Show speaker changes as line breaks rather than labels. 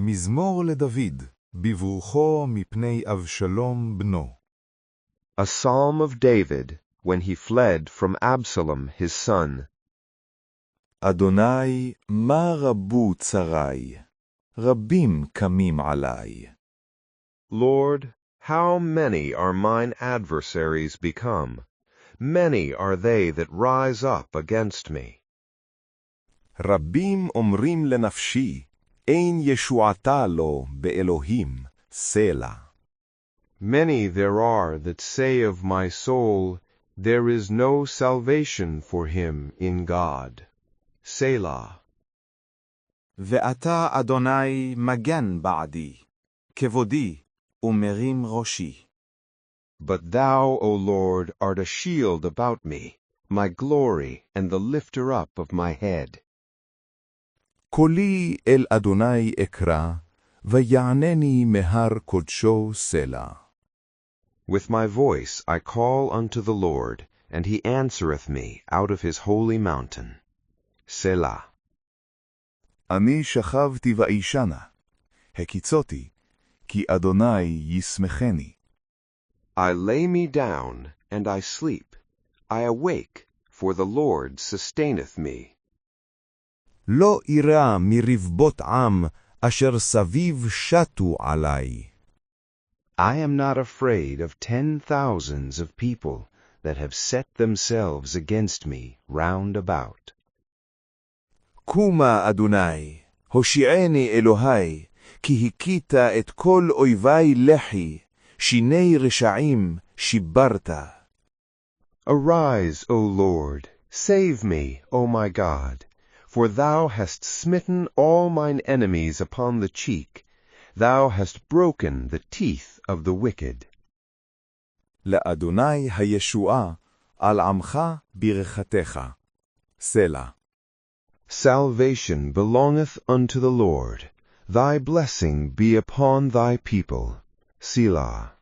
מזמור לדוד, בברוכו מפני אבשלום בנו.
A psalm of David, when he fled from Absalom his son.
אדוני, מה רבו צרי, רבים קמים עלי.
Lord, how many are mine adversaries become? Many are they that rise up against me.
רבים אומרים לנפשי, אין ישועתה לו באלוהים, סלע.
Many there are that say of my soul, there is no salvation for him in God. Selah.
ואתה, אדוני, מגן בעדי, כבודי ומרים ראשי.
But thou, O Lord, art a shield about me, my glory and the lifter up of my head.
קולי אל אדוני אקרא, ויענני מהר קודשו סלע.
With my voice I call unto the Lord, and he answereth me out of his holy mountain. Selah.
אני שכבתי ואישנה, הקיצותי, כי אדוני ישמחני.
I lay me down, and I sleep. I awake, for the Lord sustaineth me.
לא אירע מרבבות עם, אשר סביב שטו עלי.
I am not afraid of 10,000s of people that have set themselves against me round about.
קומה אדוני, הושיעני אלוהי, כי הכית את כל אויבי לחי, שיני רשעים שיברת.
Arise, O Lord, save me, O my God, for thou hast smitten all mine enemies upon the cheek, thou hast broken the teeth of the wicked.
לאדוני הישועה, על עמך ברכתך. סלע.
Salvation belongeth unto the Lord. Thy blessing be upon thy people. Selah.